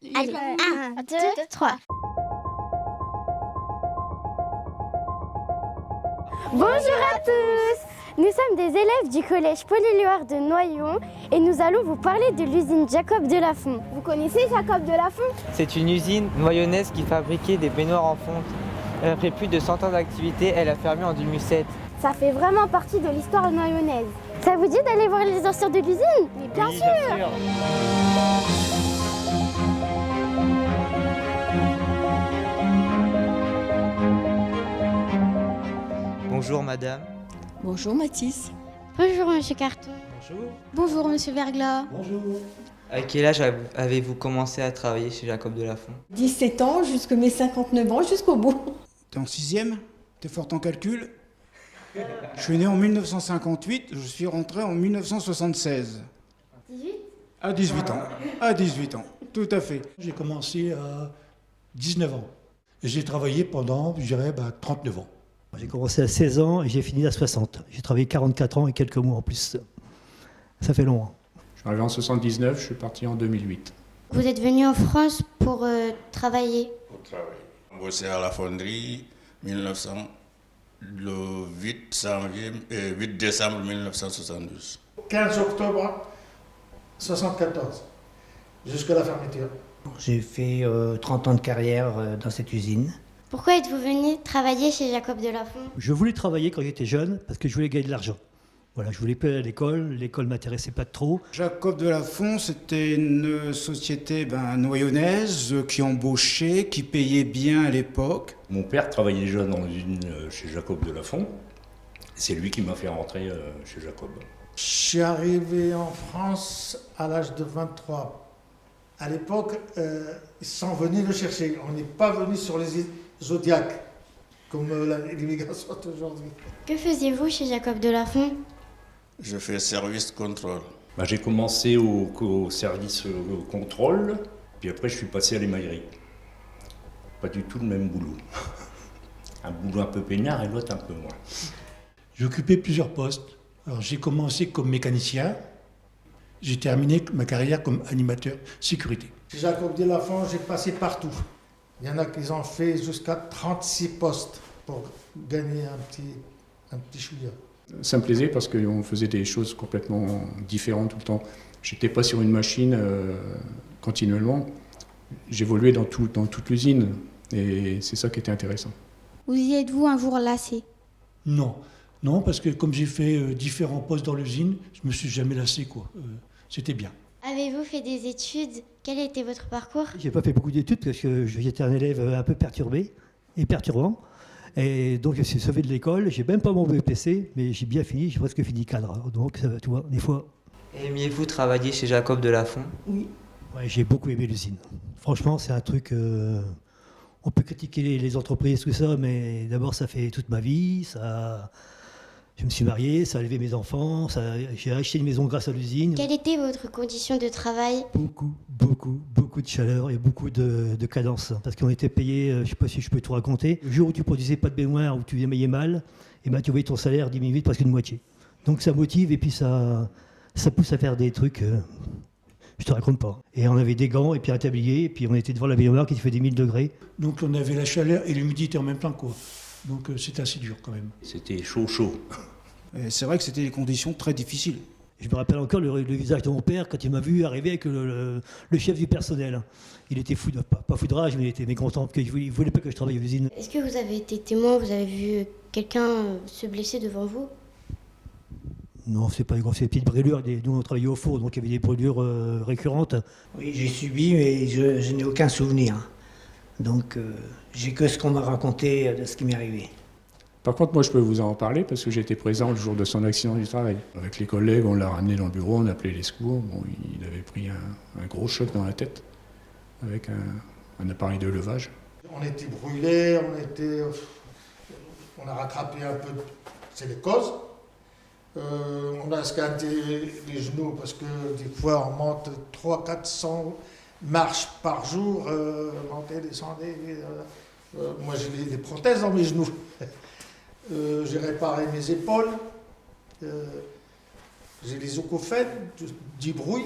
Allez, 1, 2, 3. Bonjour à tous! Nous sommes des élèves du collège Paul-Éluard de Noyon et nous allons vous parler de l'usine Jacob de Lafont. Vous connaissez Jacob de Lafont? C'est une usine noyonnaise qui fabriquait des baignoires en fonte. Après plus de 100 ans d'activité, elle a fermé en 2007. Ça fait vraiment partie de l'histoire noyonnaise. Ça vous dit d'aller voir les anciens de l'usine? Mais bien Oui, sûr! bien sûr. Bonjour madame. Bonjour Mathis. Bonjour Monsieur Carton. Bonjour. Bonjour Monsieur Verglas. À quel âge avez-vous commencé à travailler chez Jacob de Lafont? 17 ans jusqu'à mes 59 ans, jusqu'au bout. T'es en 6e? T'es forte en calcul? Je suis né en 1958, je suis rentré en 1976. 18? À 18 ans. À 18 ans, tout à fait. J'ai commencé à 19 ans. Et j'ai travaillé pendant, je dirais, 39 ans. J'ai commencé à 16 ans et j'ai fini à 60. J'ai travaillé 44 ans et quelques mois en plus. Ça fait long. Hein. Je suis arrivé en 79, je suis parti en 2008. Vous êtes venu en France pour travailler. Pour travailler. J'ai bossé à la fonderie 1900, le 8 décembre 1972. 15 octobre 74, jusqu'à la fermeture. J'ai fait 30 ans de carrière dans cette usine. Pourquoi êtes-vous venu travailler chez Jacob de Lafont? Je voulais travailler quand j'étais jeune parce que je voulais gagner de l'argent. Voilà, je voulais pas aller à l'école ne m'intéressait pas trop. Jacob de Lafont, c'était une société noyonnaise qui embauchait, qui payait bien à l'époque. Mon père travaillait déjà dans l'usine chez Jacob de Lafont. C'est lui qui m'a fait rentrer chez Jacob. Je suis arrivé en France à l'âge de 23. À l'époque, ils sont venus le chercher. On n'est pas venu sur les îles Zodiac, comme l'immigration d'aujourd'hui. Que faisiez-vous chez Jacob de Lafont? Je fais service contrôle. J'ai commencé au service contrôle, puis après je suis passé à l'émaillerie. Pas du tout le même boulot. Un boulot un peu peinard et l'autre un peu moins. J'ai occupé plusieurs postes. Alors, j'ai commencé comme mécanicien. J'ai terminé ma carrière comme animateur sécurité. Chez Jacob de Lafont, j'ai passé partout. Il y en a qui ont fait jusqu'à 36 postes pour gagner un petit chouïa. Ça me plaisait parce qu'on faisait des choses complètement différentes tout le temps. J'étais pas sur une machine continuellement. J'évoluais dans toute l'usine et c'est ça qui était intéressant. Vous y êtes-vous un jour lassé? Non, parce que comme j'ai fait différents postes dans l'usine, je me suis jamais lassé, quoi. C'était bien. Avez-vous fait des études? Quel était votre parcours? J'ai pas fait beaucoup d'études parce que j'étais un élève un peu perturbé et perturbant. Et donc je suis sauvé de l'école, j'ai même pas mon BEPC, mais j'ai bien fini, j'ai presque fini cadre. Donc tu vois, des fois... Aimiez-vous travailler chez Jacob de Lafont? Oui. Ouais, j'ai beaucoup aimé l'usine. Franchement, c'est un truc... on peut critiquer les entreprises, tout ça, mais d'abord ça fait toute ma vie, je me suis marié, ça a élevé mes enfants, j'ai acheté une maison grâce à l'usine. Quelle était votre condition de travail? Beaucoup de chaleur et beaucoup de cadence. Parce qu'on était payé, je ne sais pas si je peux tout raconter, le jour où tu produisais pas de baignoire, où tu payais mal, et tu voyais ton salaire diminuer de presque une moitié. Donc ça motive et puis ça pousse à faire des trucs, je te raconte pas. Et on avait des gants et puis un tablier, et puis on était devant la baignoire qui fait des 1000 degrés. Donc on avait la chaleur et l'humidité en même temps, quoi. Donc c'était assez dur quand même. C'était chaud. Et c'est vrai que c'était des conditions très difficiles. Je me rappelle encore le visage de mon père quand il m'a vu arriver avec le chef du personnel. Il était fou, pas fou de rage, mais il était mécontent parce qu'il ne voulait pas que je travaille à l'usine. Est-ce que vous avez été témoin, vous avez vu quelqu'un se blesser devant vous? Non, c'est pas des grosses petites brûlures. Nous, on travaillait au four, donc il y avait des brûlures récurrentes. Oui, j'ai subi, mais je n'ai aucun souvenir. Donc, j'ai que ce qu'on m'a raconté de ce qui m'est arrivé. Par contre, moi je peux vous en parler parce que j'étais présent le jour de son accident du travail. Avec les collègues, on l'a ramené dans le bureau, on a appelé les secours. Bon, il avait pris un gros choc dans la tête avec un appareil de levage. On était brûlés, on a rattrapé un peu, c'est les causes. On a scanté les genoux parce que des fois on monte 300-400 marches par jour, monter, descendre. Moi j'ai des prothèses dans mes genoux. J'ai réparé mes épaules. J'ai les oncopènes, du bruit.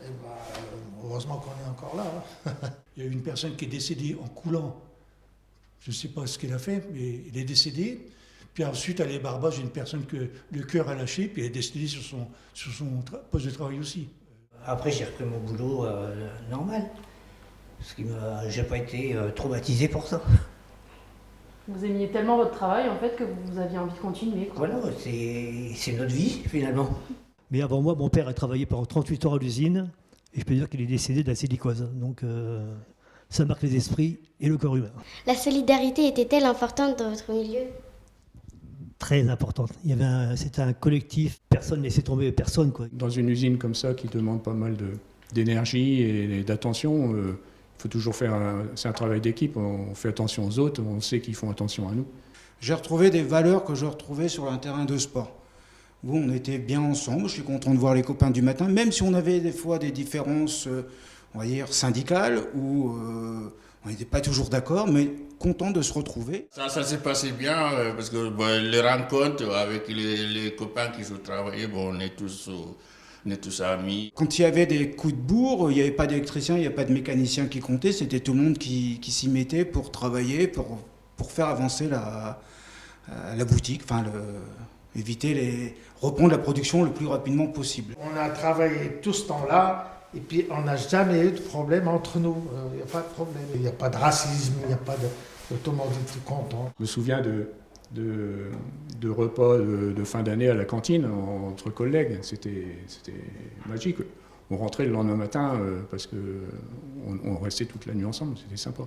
Eh ben, heureusement qu'on est encore là. Hein. Il y a eu une personne qui est décédée en coulant. Je ne sais pas ce qu'elle a fait, mais elle est décédée. Puis ensuite, à Les Barbas, j'ai une personne que le cœur a lâché, puis elle est décédée sur son poste de travail aussi. Après, j'ai repris mon boulot normal. Parce que j'ai pas été traumatisé pour ça. Vous aimiez tellement votre travail en fait que vous aviez envie de continuer, quoi. Voilà, c'est notre vie finalement. Mais avant moi, mon père a travaillé pendant 38 ans à l'usine, et je peux dire qu'il est décédé de la silicose. Donc ça marque les esprits et le corps humain. La solidarité était-elle importante dans votre milieu? Très importante. C'était un collectif, personne ne laissait tomber personne, quoi. Dans une usine comme ça qui demande pas mal d'énergie et d'attention, il faut toujours faire c'est un travail d'équipe, on fait attention aux autres, on sait qu'ils font attention à nous. J'ai retrouvé des valeurs que je retrouvais sur un terrain de sport, où on était bien ensemble. Je suis content de voir les copains du matin, même si on avait des fois des différences, on va dire, syndicales, où on n'était pas toujours d'accord, mais content de se retrouver. Ça s'est passé bien, parce que les rencontres avec les copains qui je travaillais, on est tous amis. Quand il y avait des coups de bourre, il n'y avait pas d'électricien, il n'y avait pas de mécanicien qui comptait, c'était tout le monde qui s'y mettait pour travailler, pour faire avancer la boutique, reprendre la production le plus rapidement possible. On a travaillé tout ce temps-là, et puis on n'a jamais eu de problème entre nous. Il n'y a pas de problème, il n'y a pas de racisme, il n'y a pas de... Tout le monde est tout content. Je me souviens de repas de fin d'année à la cantine entre collègues, c'était magique. On rentrait le lendemain matin parce qu'on restait toute la nuit ensemble, c'était sympa.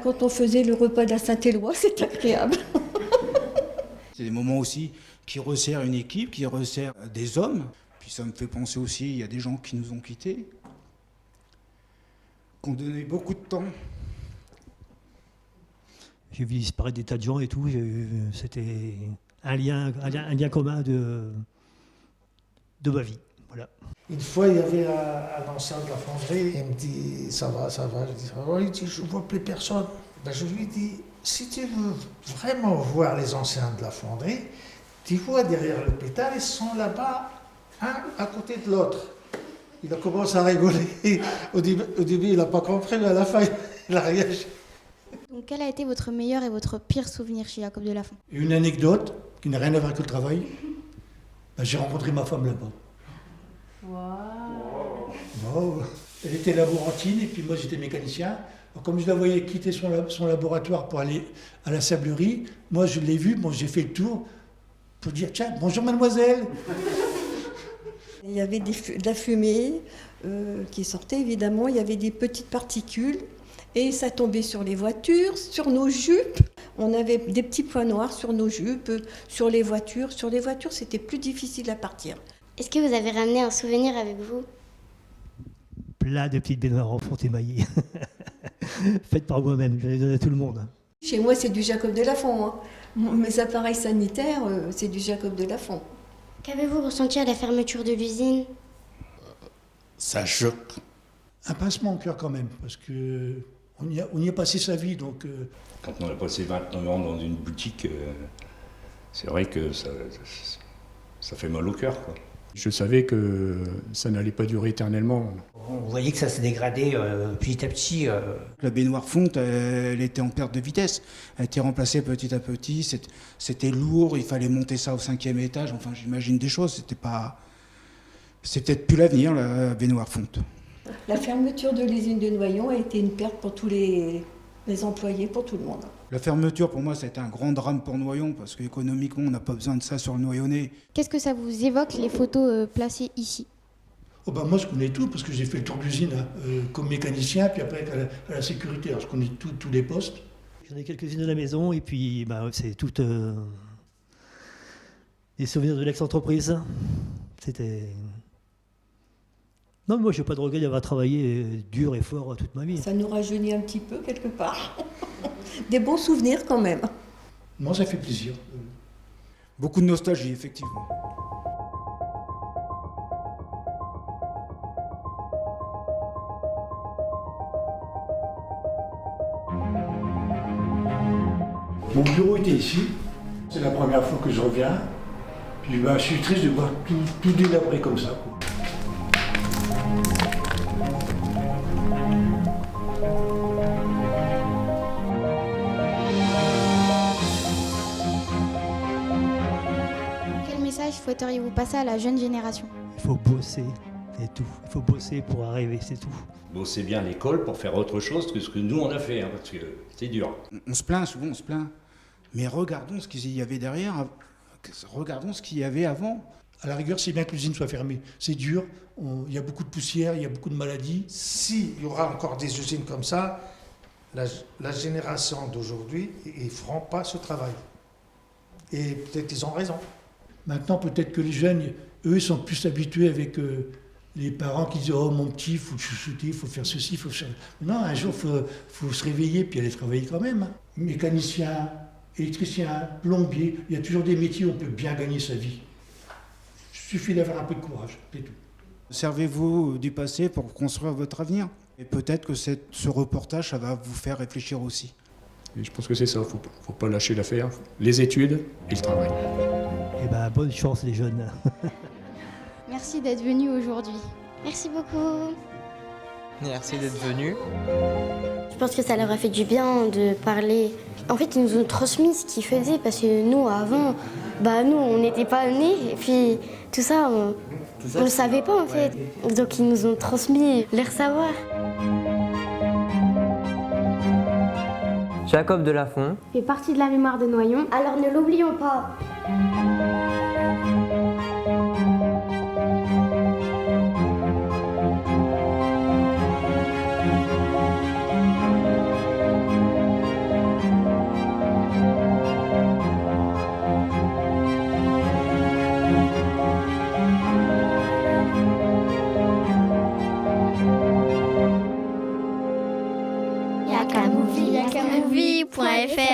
Quand on faisait le repas de la Saint-Éloi, c'était agréable. C'est des moments aussi qui resserrent une équipe, qui resserrent des hommes. Puis ça me fait penser aussi, il y a des gens qui nous ont quittés, qui ont donné beaucoup de temps. J'ai vu disparaître des tas de gens et tout. C'était un lien commun de ma vie. Voilà. Une fois, il y avait un ancien de la fonderie, il me dit « ça va ?» Je dis « ça va ?» Il dit « je ne vois plus personne. » Je lui dis « si tu veux vraiment voir les anciens de la fonderie, tu vois derrière l'hôpital, ils sont là-bas, un à côté de l'autre. » Il a commencé à rigoler. Au début, il n'a pas compris, mais à la fin, il a réagi. Donc, quel a été votre meilleur et votre pire souvenir chez Jacob Delafont? Une anecdote qui n'a rien à voir avec le travail. J'ai rencontré ma femme là-bas. Wow. Elle était laborantine et puis moi j'étais mécanicien. Alors, comme je la voyais quitter son laboratoire pour aller à la sablerie, moi je l'ai vue, j'ai fait le tour pour dire tiens, bonjour mademoiselle. Il y avait de la fumée qui sortait évidemment, il y avait des petites particules et ça tombait sur les voitures, sur nos jupes. On avait des petits points noirs sur nos jupes, sur les voitures. Sur les voitures, c'était plus difficile à partir. Est-ce que vous avez ramené un souvenir avec vous? Plein de petites baignoires en fonte émaillée. Faites par moi-même, je les donne à tout le monde. Chez moi, c'est du Jacob Delafont. Hein. Mes appareils sanitaires, c'est du Jacob Delafont. Qu'avez-vous ressenti à la fermeture de l'usine? Ça choque. Un pincement au cœur quand même, parce qu'on y a passé sa vie. Donc, Quand on a passé 29 ans dans une boutique, c'est vrai que ça fait mal au cœur, quoi. Je savais que ça n'allait pas durer éternellement. On voyait que ça s'est dégradé petit à petit. La baignoire fonte, elle était en perte de vitesse. Elle était remplacée petit à petit. C'était lourd, il fallait monter ça au 5e étage. Enfin, j'imagine des choses. C'est peut-être plus l'avenir, la baignoire fonte. La fermeture de l'usine de Noyon a été une perte pour tous les employés, pour tout le monde. La fermeture, pour moi, ça a été un grand drame pour Noyon, parce qu'économiquement, on n'a pas besoin de ça sur le Noyonnais. Qu'est-ce que ça vous évoque, les photos placées ici? Moi, je connais tout, parce que j'ai fait le tour d'usine comme mécanicien, puis après à la sécurité. Alors, je connais tous les postes. J'en ai quelques-unes à la maison, et puis c'est toutes des souvenirs de l'ex-entreprise. C'était... Non, moi, je n'ai pas de regret d'avoir travaillé dur et fort toute ma vie. Ça nous rajeunit un petit peu, quelque part. Des bons souvenirs, quand même. Moi, ça fait plaisir. Beaucoup de nostalgie, effectivement. Mon bureau était ici. C'est la première fois que je reviens. Puis je suis triste de voir tout délabré comme ça, quoi. souhaiteriez-vous passer à la jeune génération? Il faut bosser, c'est tout. Il faut bosser pour arriver, c'est tout. Bosser bien à l'école pour faire autre chose que ce que nous on a fait, hein, parce que c'est dur. On se plaint, souvent on se plaint. Mais regardons ce qu'il y avait derrière, regardons ce qu'il y avait avant. À la rigueur, c'est bien que l'usine soit fermée. C'est dur, il y a beaucoup de poussière, il y a beaucoup de maladies. S'il y aura encore des usines comme ça, la génération d'aujourd'hui, ils ne feront pas ce travail. Et peut-être ils ont raison. Maintenant, peut-être que les jeunes, eux, sont plus habitués avec les parents qui disent « Oh, mon petit, il faut le chouchouter, il faut faire ceci, il faut faire... » Non, un jour, il faut se réveiller puis aller travailler quand même. Hein. Mécanicien, électricien, plombier, il y a toujours des métiers où on peut bien gagner sa vie. Il suffit d'avoir un peu de courage, c'est tout. Servez-vous du passé pour construire votre avenir. Et peut-être que ce reportage, ça va vous faire réfléchir aussi. Et je pense que c'est ça, faut pas lâcher l'affaire. Les études et le travail. Eh ben, bonne chance les jeunes. Merci d'être venus aujourd'hui. Merci beaucoup. Merci d'être venu. Je pense que ça leur a fait du bien de parler. En fait, ils nous ont transmis ce qu'ils faisaient parce que nous, avant, nous, on n'était pas nés. Et puis, tout ça, on ne le savait pas en fait. Donc, ils nous ont transmis leur savoir. Jacob de Lafont fait partie de la mémoire de Noyon. Alors, ne l'oublions pas. Yakamovie.fr